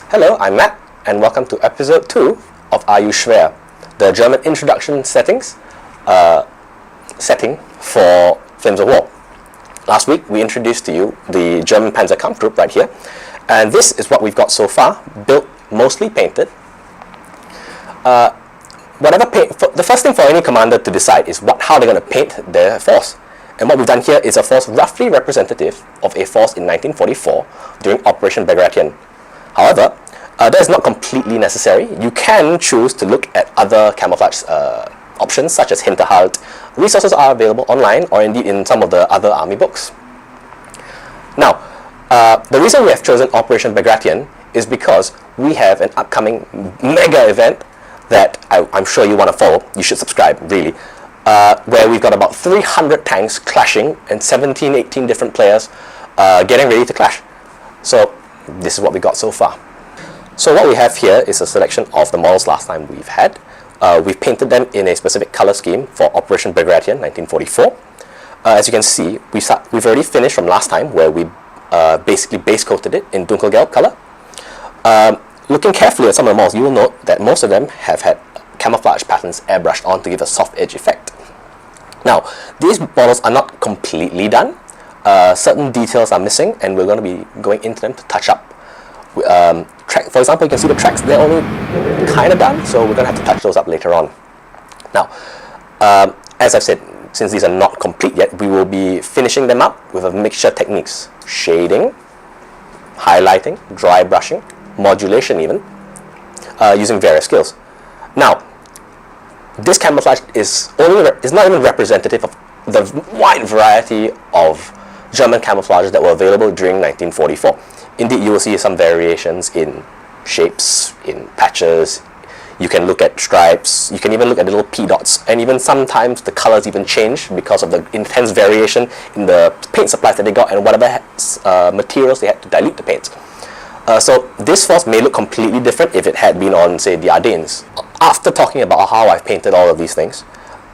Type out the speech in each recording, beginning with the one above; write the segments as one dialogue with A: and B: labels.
A: Hello, I'm Matt, and welcome to episode 2 of Are You Schwere, the German introduction setting for Flames of War. Last week, we introduced to you the German Panzer Kampf group right here, and this is what we've got so far, built, mostly painted. The first thing for any commander to decide is how they're going to paint their force. And what we've done here is a force roughly representative of a force in 1944 during Operation Bagration. However, that is not completely necessary. You can choose to look at other camouflage options such as Hinterhalt. Resources are available online or indeed in some of the other army books. Now, the reason we have chosen Operation Bagration is because we have an upcoming mega event that I'm sure you want to follow. You should subscribe, really. Where we've got about 300 tanks clashing and 17-18 different players getting ready to clash. So this is what we got so far. So what we have here is a selection of the models last time we've had. We've painted them in a specific color scheme for Operation Bagration 1944. As you can see, we've already finished from last time where we basically base coated it in Dunkelgelb color. Looking carefully at some of the models, you will note that most of them have had camouflage patterns airbrushed on to give a soft edge effect. Now, these models are not completely done. Certain details are missing, and we're going to be going into them to touch up. For example, you can see the tracks, they're only kind of done, so we're going to have to touch those up later on. Now, as I've said, since these are not complete yet, we will be finishing them up with a mixture of techniques: shading, highlighting, dry brushing, modulation even, using various skills. Now, this camouflage is not even representative of the wide variety of German camouflages that were available during 1944. Indeed, you will see some variations in shapes, in patches. You can look at stripes, you can even look at little P dots, and even sometimes the colors even change because of the intense variation in the paint supplies that they got and whatever materials they had to dilute the paints. So this force may look completely different if it had been on, say, the Ardennes. After talking about how I've painted all of these things,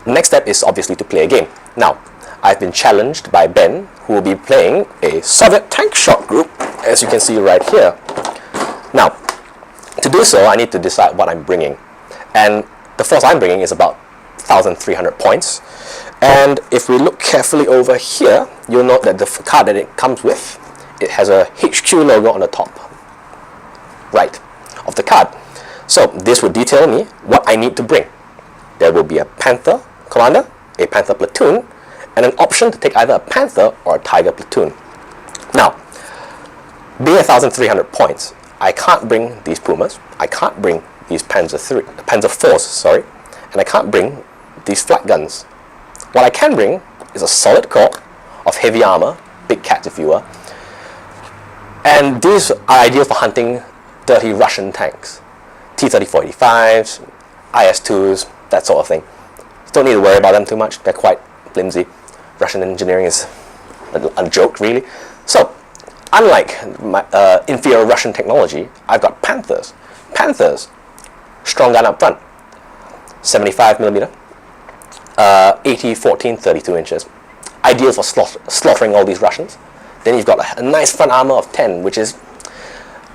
A: the next step is obviously to play a game. Now, I've been challenged by Ben, who will be playing a Soviet tank shot group, as you can see right here. Now, to do so, I need to decide what I'm bringing. And the force I'm bringing is about 1,300 points. And if we look carefully over here, you'll note that the card that it comes with, it has a HQ logo on the top right of the card. So this would detail me what I need to bring. There will be a Panther commander, a Panther platoon, and an option to take either a Panther or a Tiger platoon. Now, being 1,300 points, I can't bring these Pumas, I can't bring these Panzer 4s, and I can't bring these flak guns. What I can bring is a solid core of heavy armor, big cats if you will, and these are ideal for hunting dirty Russian tanks. T-34-85s, IS-2s, that sort of thing. Don't need to worry about them too much, they're quite flimsy. Russian engineering is a joke, really. So, unlike my inferior Russian technology, I've got Panthers. Panthers, strong gun up front, 75mm, 80-14, 32 inches. Ideal for slaughtering all these Russians. Then you've got a nice front armor of 10, which is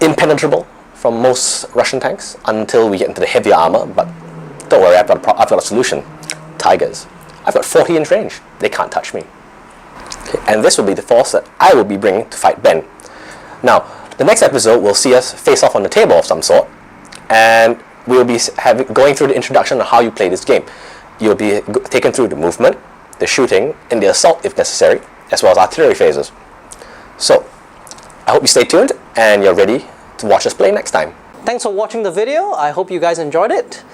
A: impenetrable from most Russian tanks until we get into the heavier armor, but don't worry, I've got a solution. Tigers. I've got 40-inch range. They can't touch me. Okay, and this will be the force that I will be bringing to fight Ben. Now, the next episode will see us face off on a table of some sort, and we'll be going through the introduction on how you play this game. You'll be taken through the movement, the shooting, and the assault if necessary, as well as artillery phases. So, I hope you stay tuned and you're ready to watch us play next time.
B: Thanks for watching the video. I hope you guys enjoyed it.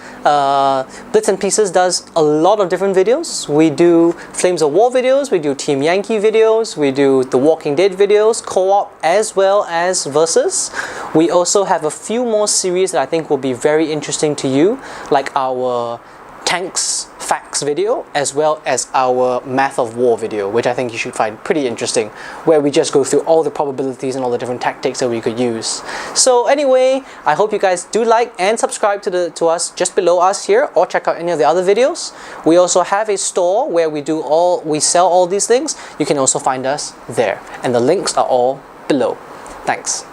B: Blitz and Pieces does a lot of different videos. We do Flames of War videos, we do Team Yankee videos, we do The Walking Dead videos, co-op as well as versus. We also have a few more series that I think will be very interesting to you, like our Tanks Facts video, as well as our Math of War video, which I think you should find pretty interesting, where we just go through all the probabilities and all the different tactics that we could use. So anyway, I hope you guys do like and subscribe to us just below us here, or check out any of the other videos. We also have a store where we sell all these things. You can also find us there, and the links are all below. Thanks.